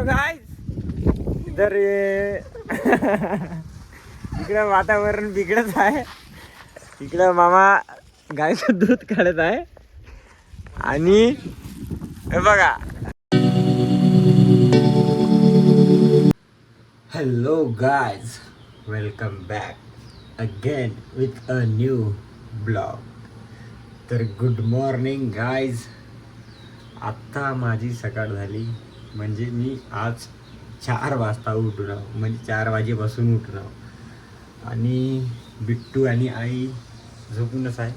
Guys इधर इकडे वातावरण बिघडत आहे. इकडे मामा गायचं दूध काढत आहे आणि हे बघा. Hello guys, welcome back again with a new blog. तर गुड मॉर्निंग गाइज. आत्ता माझी सकाळ झाली, म्हणजे मी आज 4 वाजता उठलो, म्हणजे 4 वाजेपासून उठलो. आणि बिट्टू आणि आई झोपूनच आहे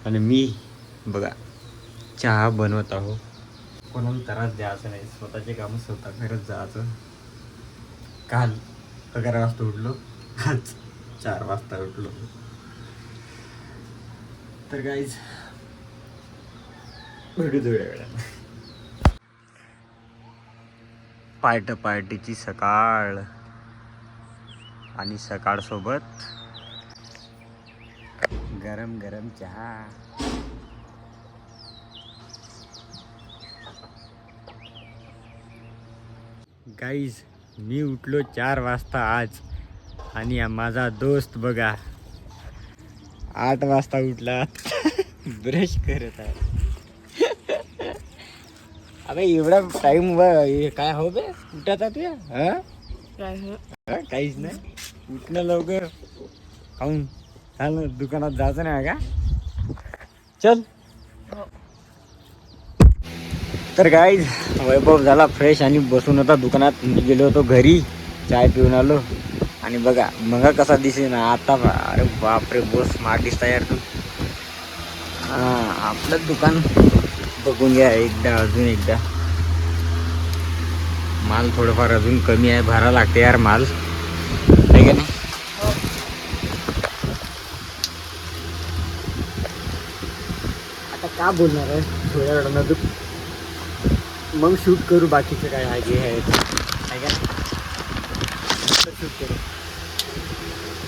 आणि मी बघा चहा बनवत आहो. कोणाला त्रास द्यायचा नाही, स्वतःचे कामं स्वतः करत जायचं. काल 11 वाजता उठलो, आज 4 वाजता उठलो. तर गाईज भेटू थोड्या वेळात. पार्टीची सकाळ आणि सकाळ सोबत गरम गरम चहा. गाईज मी उठलो 4 वाजता आज आणि माझा दोस्त बघा 8 वाजता उठला. ब्रश करत आहे. अबे एवढा टाइम काय हो बे उठाता तुया? काहीच नाही, उठणं लवकर. खाऊन चाल दुकानात जायचं नाही का? चल. तर गाईज वैभव झाला फ्रेश आणि बसून होता दुकानात. मी गेलो होतो घरी, चाय पिऊन आलो आणि बघा मग कसा दिसे ना आता. अरे बापरे, बहुत स्मार्ट दिसता यार तू. आपलं दुकान बघून घ्या एकदा, अजून एकदा. माल थोडंफार अजून कमी आहे, भरा लागते यार माल, आहे का नाही? आता का बोलणार आहे थोड्या वेळानं तू, मग शूट करू बाकीचे काय आहे जे आहे का शूट करू.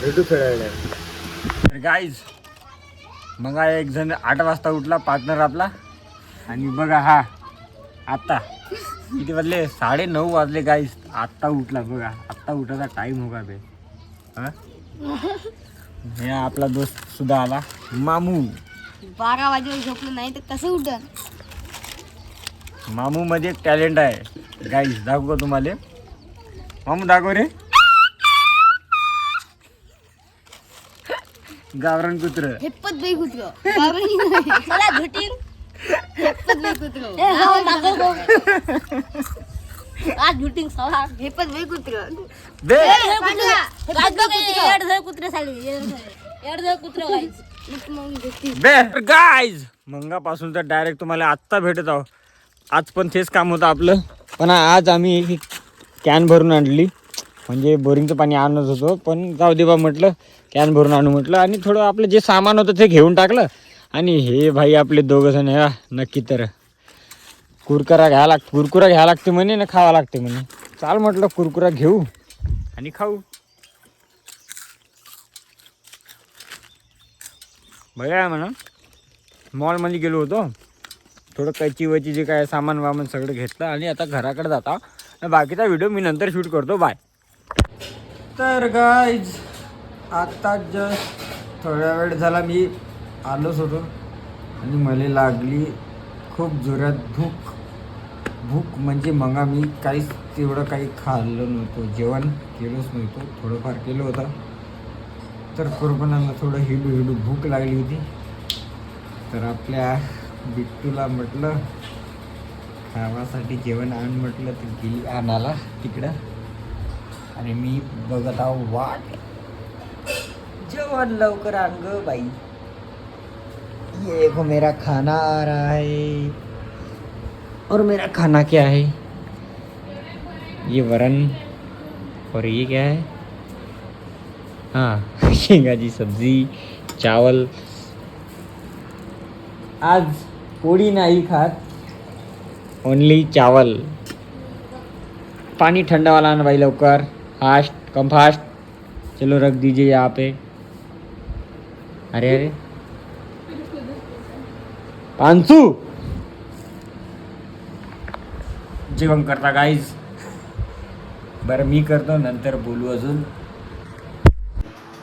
भेटू थोड्या वेळात. गाईज मग एक जण 8 वाजता उठला, पार्टनर आपला. आणि बघा हा आत्ता किती वाजले? 9:30 वाजले गाईज. आत्ता उठला बघा, आत्ता उठायचा टाईम होगा बे. हे आपला दोस्त सुद्धा आला, मामू. 12 वाजेवर झोपलं नाही तर कसं उठन? मामू मध्ये एक टॅलेंट आहे गाईज, दाखवू का तुम्हाला? मामू दाखव रे. गावरान कुत्र. हेपत बाई कुत्र. चला झुटीन. हेपत बाई कुत्र. ए हा दाखव. आज झुटीन सवा हेपत बाई कुत्र. बे कुत्र साली. एड कुत्र गाईज. बे गाईज मंगापासून तर डायरेक्ट तुम्हाला आत्ता भेटत आहो. आज पण तेच काम होतं आपलं, पण आज आम्ही एक कॅन भरून आणली. म्हणजे बोरिंगचं पाणी आणत होतो, पण जाऊ दे बा म्हटलं कॅन भरून आणू म्हटलं. आणि थोडं आपलं जे सामान होतं ते घेऊन टाकलं. आणि हे भाई आपले दोघं जण आहे नक्की तर कुरकुरा घ्यायला लागते म्हणे ना, खावा लागते म्हणे. चाल म्हटलं कुरकुरा घेऊ आणि खाऊ. बघा म्हणा मॉलमध्ये गेलो होतो, थोडं कैची जे काय सामान वामान सगळं घेतलं आणि आता घराकडे जाता. बाकीचा व्हिडिओ मी नंतर शूट करतो. बाय. तर गाईज आत्ता जस्ट थोड्या वेळ झाला मी आलोच होतो आणि मला लागली खूप जोरात भूक. म्हणजे मग मी काहीच तेवढं काही खाल्लं नव्हतं, जेवण केलंच नव्हतं. थोडंफार केलं होतं, तर कोरोनाला थोडं हिलू भूक लागली होती. तर आपल्या बिट्टूला म्हटलं खावासाठी जेवण आण म्हटलं, तर गेली आणायला तिकडं. आणि मी बघत आहो वाट, जेवण लवकर आण ग बाई. ये देखो मेरा खाना आ रहा है. और मेरा खाना क्या है? ये वरण और ये क्या है? हाँ शेंगाची सब्जी, चावल. आज पोळी नाही खात, ओनली चावल. पानी ठंडा वाला आना भाई लवकर, फास्ट कम फास्ट. चलो रख दीजिए यहाँ पे. अरे पांचू जेवण करता गाईज. बरं मी करतो, नंतर बोलू अजून.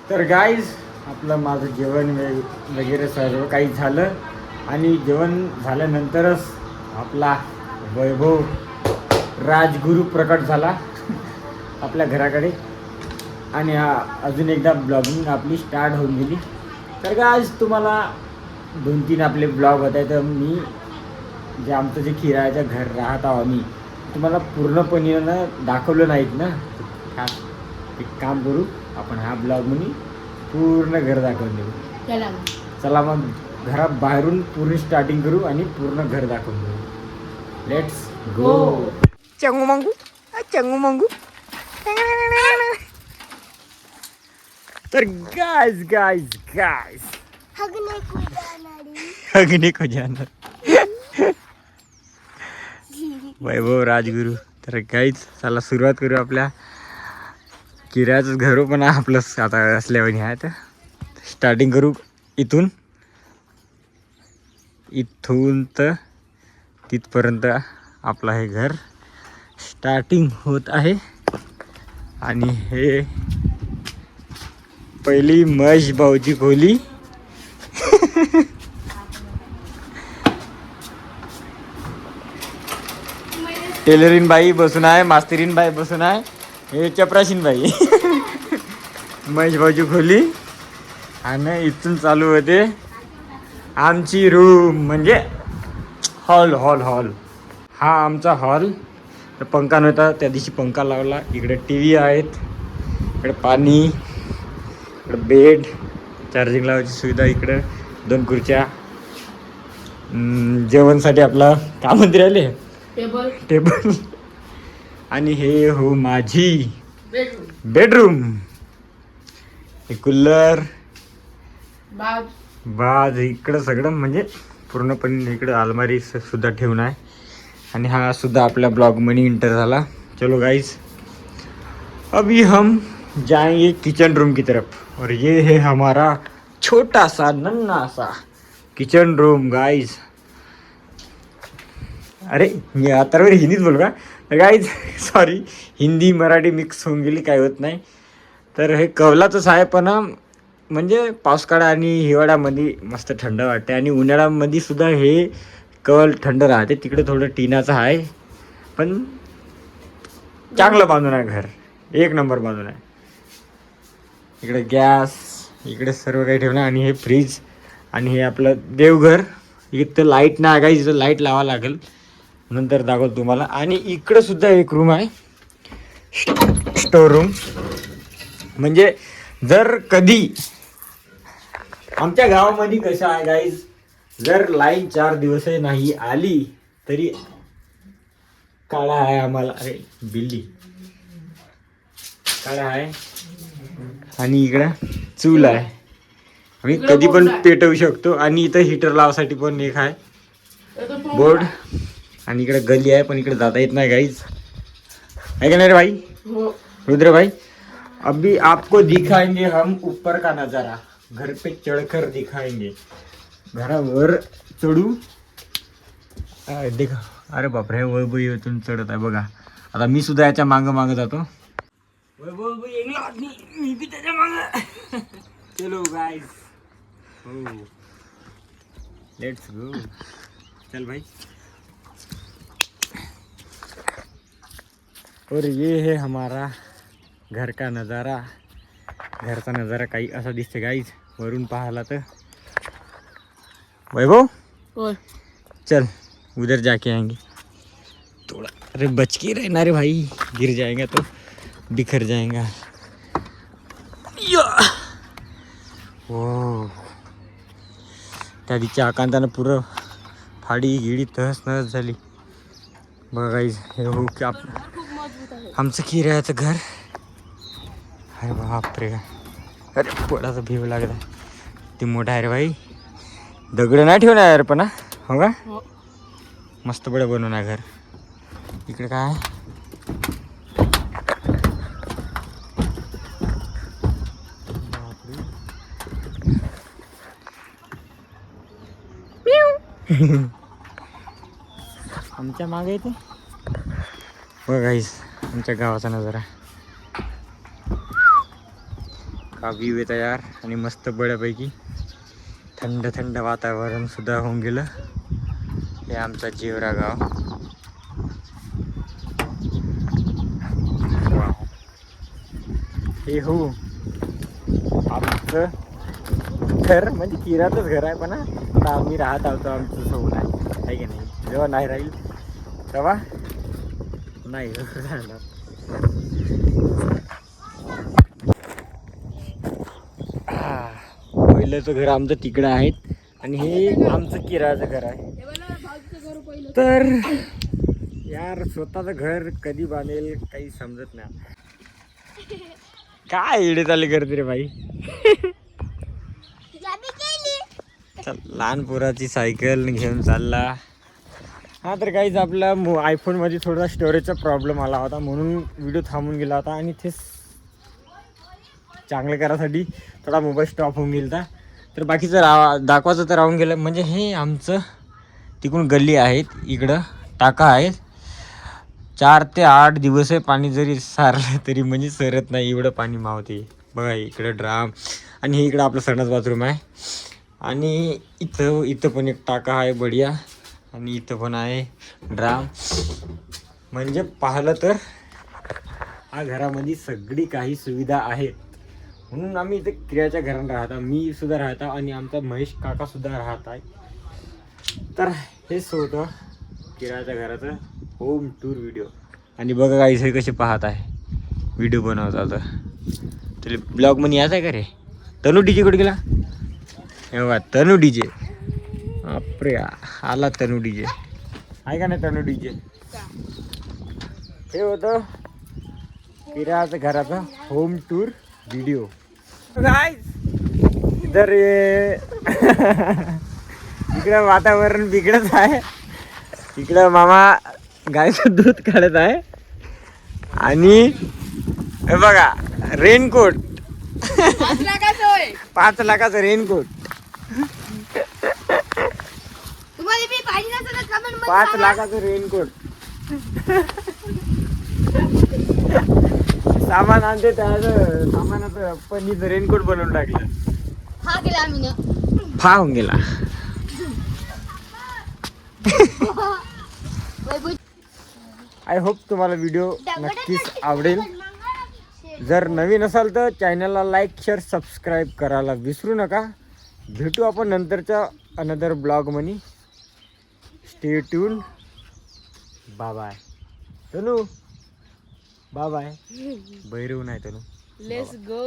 तर गाईज आपलं माझं जेवण वगैरे सर्व काही झालं आणि जेवण झाल्यानंतरच आपला वैभव राजगुरू प्रकट झाला आपल्या घराकडे आणि अजून एकदा ब्लॉगिंग आपली स्टार्ट होऊन गेली. तर गाईज तुम्हाला 2-3 आपले ब्लॉग होते, तर मी जे आमचं जे किरायाचं घर राहत आहो आम्ही तुम्हाला पूर्णपणे दाखवलं नाहीत ना. हा एक काम करू आपण, हा ब्लॉगमध्ये पूर्ण घर दाखवून देऊ. चला मग घरा बाहेरून पूर्ण स्टार्टिंग करू आणि पूर्ण घर दाखवून देऊ. Let's go. चंगू मंगू चंगू मंगू. तर गाइस गाइस गाइस अग्नि को जाणार वैभव राजगुरू. तर गाईच चला सुरुवात करू. आपल्या किरायाचं घर पण आपलं आता असल्यावर आहे, तर स्टार्टिंग करू इथून तर तिथपर्यंत आपलं हे घर स्टार्टिंग होत आहे. आणि हे पहिली महेश भाऊची खोली. टेलरीन बाई बसून आहे, मास्तरीन बाई बसून आहे, हे चपराशीन बाई. महेश भाऊची खोली. आणि इथून चालू होते आमची रूम म्हणजे हॉल. हा आमचा हॉल. तर पंखा नव्हता त्या दिवशी, पंखा लावला. इकडे टी व्ही आहेत, इकडे पाणी, इकडे बेड, चार्जिंग लावायची सुविधा, इकडे 2 खुर्च्या, जेवणसाठी आपला काय म्हणते राहिले टेबल. आणि हे हो माझी बेडरूम. हे कूलर, बाज इकडं सगळं म्हणजे पूर्णपणे. इकडं अलमारी सुद्धा ठेवून आहे. आणि हा सुद्धा आपल्या ब्लॉग मध्ये इंटर झाला. चलो गाइस अभी हम जाएंगे किचन रूम की तरफ. और ये है हमारा छोटा सा नन्हा सा किचन रूम गाइस. अरे मी आता हिंदीत बोलू का guys, sorry, Hindi Marathi mix होऊन गेली, काय होत नाही. तर हे कौलाचंच आहे, पण म्हणजे पावसाळा आणि हिवाळ्यामध्ये मस्त थंड वाटते आणि उन्हाळ्यामध्ये सुद्धा हे कौल थंड राहते. तिकडे थोडं टिनाचं आहे, पण चांगलं बांधून आहे घर, 1 नंबर बांधून आहे. इकडे गॅस, इकडे सर्व काही ठेवणं. आणि हे फ्रीज. आणि हे आपलं देवघर. इथं लाईट नाही का, इथं लाईट लावावं लागेल, नंतर दाखवतो तुम्हाला. आणि इकडं सुद्धा एक रूम आहे, स्टोर रूम. म्हणजे जर कधी आमच्या गावामध्ये कसं आहे गाईज, जर लाईन 4 दिवस नाही आली तरी काळा आहे आम्हाला. अरे बिल्ली काळा आहे. आणि इकडं चूल आहे, आम्ही कधी पण पेटवू शकतो. आणि इथं हीटर लावासाठी पण एक आहे बोर्ड. आणि इकडे गली आहे, पण इकडे जाता येत नाही गाईज, आहे का नाही रे भाई रुद्र भाई. अभी आपको दिखाएंगे हम ऊपर का नजारा, घर पे चढ़कर दिखाएंगे. घरावर चढू देखा. अरे बापरे, वैभव येथून चढत आहे बघा. आता मी सुद्धा याच्या मागं जातो. वैभव येंगला मी बी त्याच्या मागं. चलो गाइस, हो लेट्स गो. चल भाई. और ये है हमारा घर का नज़ारा. घरचा नज़ारा काही असा दिसते गाइस वरून पाहायला. तर वैभव चल उधर जाके आएंगे थोड़ा. अरे बच के रहना रे भाई, गिर जाएगा तो बिखर जाएगा. हो त्या दिवशी आकांतानं पुरं फाडी गिडी तहस नहस झाली बघा गाईज. हे हो की आमचं किरायाचं घर. अरे बापरे, अरे पोडाचा भीव लागला. ते मोठा आहे रे भाई, दगड नाही ठेवणार यार पण. हो का, मस्त बडं बनवून आहे घर. इकडे काय आमच्या मागे येते बघ गाईस. आमच्या गावाचा नजारा का व्ह्यू आहे तयार आणि मस्त बऱ्यापैकी थंड थंड वातावरण सुद्धा होऊन गेलं. हे आमचा जेवरा गाव. हे हो आमचं घर म्हणजे किरातच घर आहे पण आता आम्ही राहत आहोत आमचं सोबत आहे की नाही. जेव्हा नाही राहील तेव्हा नाही राहणार. पहिलंचं घर आमचं तिकडं आहेत आणि हे आमचं किरायाचं घर आहे. तर यार स्वतःचं घर कधी बांधेल काही समजत नाही. काय इडे चालले करते रे बाई. चल, लहान पोराची सायकल घेऊन चालला. हा तर काहीच आपला आयफोनमध्ये थोडा स्टोरेजचा प्रॉब्लेम आला होता म्हणून व्हिडिओ थांबून गेला होता आणि ते चांगलं करायसाठी थोडा मोबाईल स्टॉप होऊन गेला. तर बाकीचं दाखवायचं तर राहून गेलं. म्हणजे हे आमचं तिकडून गल्ली आहेत, इकडं टाका आहेत. 4 ते 8 दिवस आहे पाणी जरी सारलं तरी म्हणजे सरत नाही एवढं पाणी मावते. बघा इकडं ड्राम आणि हे इकडं आपलं संडास बाथरूम आहे आणि इथं पण एक टाका आहे बढिया आणि इथं पण आहे ड्राम. म्हणजे पाहिलं तर हा घरामध्ये सगळी काही सुविधा आहेत. म्हणून आम्ही इथे किरायाच्या घरात राहतो. मी सुद्धा राहतो आणि आमचा महेश काका सुद्धा राहत आहे. तर हेच होतं किरायाच्या घराचं होम टूर व्हिडिओ. आणि बघा काही हे कसे पाहत आहे व्हिडिओ बनवतात. तरी ब्लॉग मध्ये यायचं आहे का रे. तनू डीजे कुठे गेला. हे बघा तनू डीजे. बापरे आला तनू डीजे आहे का नाही. तनू डीजे हे होतं किरायाच्या घराचा होम टूर व्हिडिओ. गाईज इधर इकडं वातावरण बिघडत आहे. इकडं मामा गायचं दूध काढत आहे आणि हे बघा रेनकोट 5 लाखाचं रेनकोट. 5 लाखाचं रेनकोट सामान आणते त्याचं सामानाचं पनीचं रेनकोट बनवून टाकलं. फा होऊन गेला. आय होप तुम्हाला व्हिडिओ नक्कीच आवडेल. जर नवीन असाल तर चॅनलला लाईक शेअर सबस्क्राईब करायला विसरू नका. भेटू आपण नंतरच्या अनदर ब्लॉगमध्ये. Stay tune. Bye bye Tanu. Bye bye. बैरव नाही तनू. Let's go.